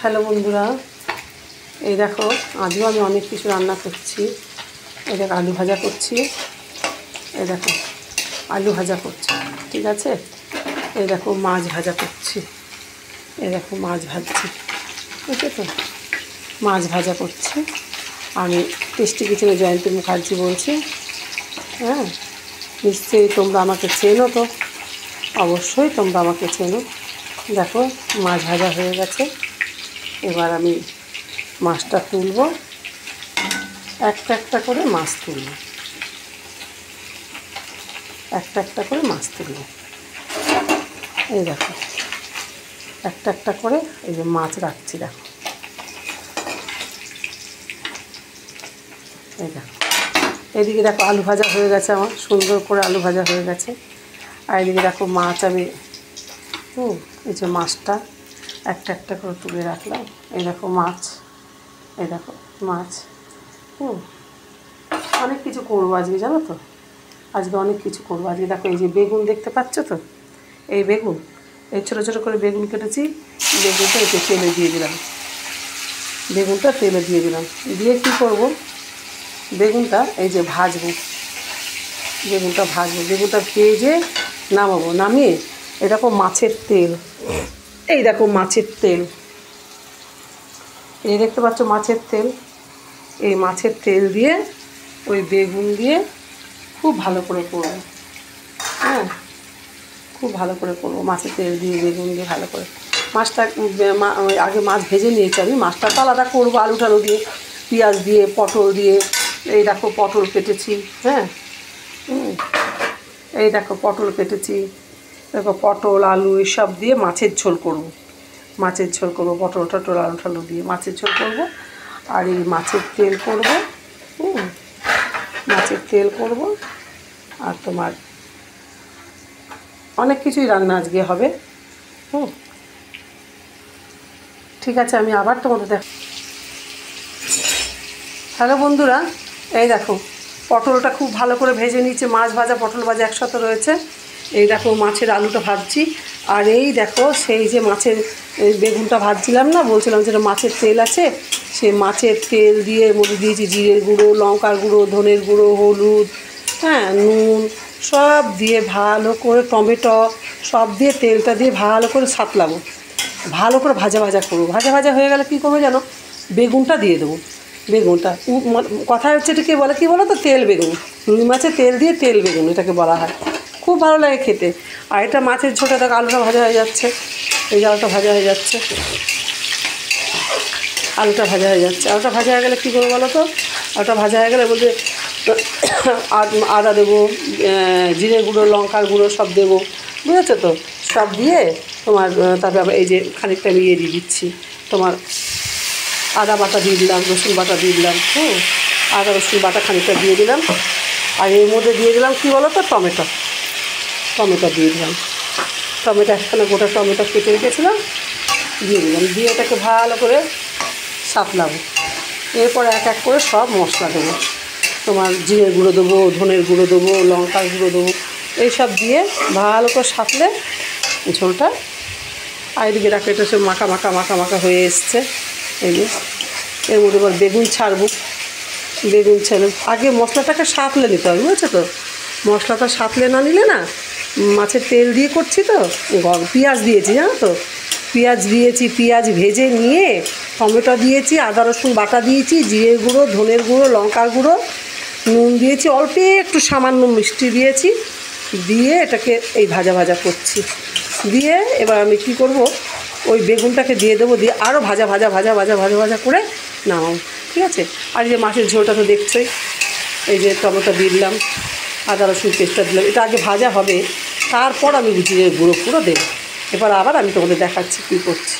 Hello বন্ধুরা, এই দেখো আজও আমি অনেক কিছু রান্না করছি। এই দেখো আলু ভাজা করছি, এই দেখো আলু ভাজা করছি, ঠিক আছে। এই দেখো মাছ ভাজা করছি, এই দেখো মাছ ভাজছি, ঠিক আছে। মাছ ভাজা করছি। আমি টেস্টি কিচেনে জয়ন্তী মুখার্জি বলছি। হ্যাঁ, নিশ্চয়ই তোমরা আমাকে চেনো, তো অবশ্যই তোমরা আমাকে চেনো। দেখো মাছ ভাজা হয়ে গেছে। এবার আমি মাছটা তুলব, একটা একটা করে মাছ তুলব, একটা একটা করে মাছ তুলব। এই দেখো একটা একটা করে এই যে মাছ রাখছি, দেখো এই দেখো। এদিকে দেখো আলু ভাজা হয়ে গেছে, আমার সুন্দর করে আলু ভাজা হয়ে গেছে। আর এদিকে দেখো মাছ আমি এই যে মাছটা একটা একটা করে তুলে রাখলাম। এই দেখো মাছ, এই দেখো মাছ। অনেক কিছু করবো আজকে, জানো তো, আজকে অনেক কিছু করবো আজকে। দেখো এই যে বেগুন দেখতে পাচ্ছ তো, এই বেগুন, এই ছোটো ছোটো করে বেগুন কেটেছি। বেগুনটা একটু তেলে দিয়ে দিলাম, বেগুনটা তেলে দিয়ে দিলাম। দিয়ে কী করবো, বেগুনটা এই যে ভাজবো, বেগুনটা ভাজবো, বেগুনটা ভেজে নামাবো। নামিয়ে এই দেখো মাছের তেল, এই দেখো মাছের তেল, এই দেখতে পাচ্ছ মাছের তেল। এই মাছের তেল দিয়ে ওই বেগুন দিয়ে খুব ভালো করে করবো। হ্যাঁ, খুব ভালো করে করবো, মাছের তেল দিয়ে বেগুন দিয়ে ভালো করে। মাছটা আগে মাছ ভেজে নিয়েছি আমি, মাছটা তো আলাদা করবো আলু টালু দিয়ে, পেঁয়াজ দিয়ে, পটল দিয়ে। এই দেখো পটল কেটেছি, হ্যাঁ, এই দেখো পটল কেটেছি। দেখো পটল আলু এসব দিয়ে মাছের ঝোল করবো, মাছের ঝোল করবো, পটল টটল আলু টালু দিয়ে মাছের ঝোল করবো। আর এই মাছের তেল করবো, মাছের তেল করবো। আর তোমার অনেক কিছুই রান্না আজকে হবে। ঠিক আছে, আমি আবার তোমাদের দেখ। হ্যালো বন্ধুরা, এই দেখো পটলটা খুব ভালো করে ভেজে নিচ্ছে, মাছ ভাজা পটল ভাজা একসাথে রয়েছে। এই দেখো মাছের আলুটা ভাজছি। আর এই দেখো সেই যে মাছের বেগুনটা ভাজছিলাম না, বলছিলাম যেটা মাছের তেল আছে, সেই মাছের তেল দিয়ে মধ্যে দিয়েছি জিরের গুঁড়ো, লঙ্কার গুঁড়ো, ধনের গুঁড়ো, হলুদ, হ্যাঁ, নুন সব দিয়ে ভালো করে, টমেটো সব দিয়ে তেলটা দিয়ে ভালো করে সাঁতলাবো, ভালো করে ভাজা ভাজা করবো। ভাজা ভাজা হয়ে গেলে কী করবো জানো, বেগুনটা দিয়ে দেবো। বেগুনটা কথা হচ্ছে, এটাকে বলে কী বলো তো, তেল বেগুন। রুই মাছের তেল দিয়ে তেল বেগুন এটাকে বলা হয়, খুব ভালো লাগে খেতে। আর এটা মাছের ঝোলটা দেখো আলুটা ভাজা হয়ে যাচ্ছে, এই যে আলুটা ভাজা হয়ে যাচ্ছে, আলুটা ভাজা হয়ে যাচ্ছে। আলুটা ভাজা হয়ে গেলে কী করবো বলো তো, আলুটা ভাজা হয়ে গেলে বলতে আদা দেবো, জিরে গুঁড়ো, লঙ্কার গুঁড়ো সব দেবো, বুঝেছো তো। সব দিয়ে তোমার তারপরে আবার এই যে খানিকটা আমি দিয়ে দিচ্ছি, তোমার আদা বাটা দিয়ে দিলাম, রসুন বাটা দিয়ে দিলাম, আদা রসুন বাটা খানিকটা দিয়ে দিলাম। আর এর মধ্যে দিয়ে দিলাম কী বলো তো, টমেটো, টমেটো দিয়ে দিলাম। টমেটো একখানে গোটা টমেটো কেটে রেখেছিলাম, দিয়ে দিলাম। দিয়ে এটাকে ভালো করে সাঁতলাবো। এরপর এক এক করে সব মশলা দেবো, তোমার জিরের গুঁড়ো দেবো, ধনের গুঁড়ো দেবো, লঙ্কার গুঁড়ো দেবো, এইসব দিয়ে ভালো করে সাঁতলে ঝোলটা। আর এদিকে দেখো এটা সব মাখা মাখা মাখা মাখা হয়ে এসছে। এই যে এর মধ্যে এবার বেগুন ছাড়বো, বেগুন ছেড়ে আগে মশলাটাকে সাঁতলে নিতে হবে, বুঝেছো তো। মশলাটা সাঁতলে না নিলে না, মাছের তেল দিয়ে করছি তো, পেঁয়াজ দিয়েছি জানো তো, পেঁয়াজ দিয়েছি, পেঁয়াজ ভেজে নিয়ে টমেটো দিয়েছি, আদা রসুন বাটা দিয়েছি, জিরের গুঁড়ো, ধনের গুঁড়ো, লঙ্কার গুঁড়ো, নুন দিয়েছি, অল্প একটু সামান্য মিষ্টি দিয়েছি, দিয়ে এটাকে এই ভাজা ভাজা করছি। দিয়ে এবার আমি কী করব, ওই বেগুনটাকে দিয়ে দেবো, দিয়ে আরও ভাজা ভাজা ভাজা ভাজা ভাজা ভাজা করে নামাবো, ঠিক আছে। আর এই যে মাছের ঝোলটা তো দেখছোই, এই যে টমেটো দিয়ে দিলাম, আদা রসুন পেস্টটা দিলাম, এটা আগে ভাজা হবে, তারপর আমি জিরের গুঁড়ো পুরো দেবো। এবার আবার আমি তোমাদের দেখাচ্ছি কী করছি।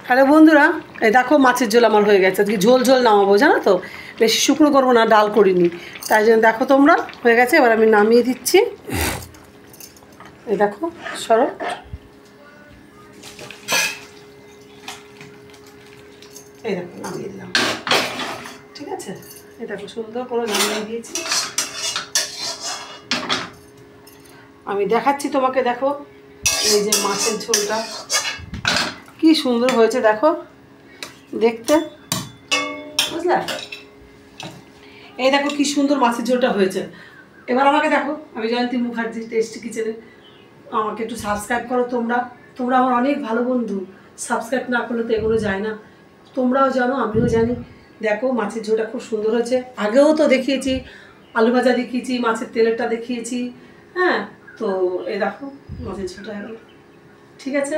হ্যালো বন্ধুরা, এই দেখো মাছের ঝোল আমার হয়ে গেছে। আজকে ঝোল ঝোল নামাবো, জানো তো, বেশি শুকনো করবো না, ডাল করিনি, তাই জন্য দেখো তোমরা হয়ে গেছে। এবার আমি নামিয়ে দিচ্ছি, এই দেখো সরো, এই দেখো নামিয়ে দিলাম, ঠিক আছে। এই দেখো সুন্দর করে নামিয়ে দিয়েছি। আমি দেখাচ্ছি তোমাকে, দেখো এই যে মাছের ঝোলটা কি কি সুন্দর হয়েছে দেখো দেখতে, বুঝলে? এই দেখো কি সুন্দর মাছের ঝোলটা হয়েছে। এবার আমাকে দেখো, আমি জয়ন্তী মুখার্জি, টেস্টি কিচেনে। আমাকে একটু সাবস্ক্রাইব করো তোমরা, তোমরা আমার অনেক ভালো বন্ধু। সাবস্ক্রাইব না করলে তো এগুলো যায় না, তোমরাও জানো আমিও জানি। দেখো মাছের ঝোলটা খুব সুন্দর হয়েছে। আগেও তো দেখিয়েছি, আলু ভাজা দেখিয়েছি, মাছের তেলেরটা দেখিয়েছি, হ্যাঁ। তো এই দেখো মাছের ঝোলটা হয়ে গেল। ঠিক আছে।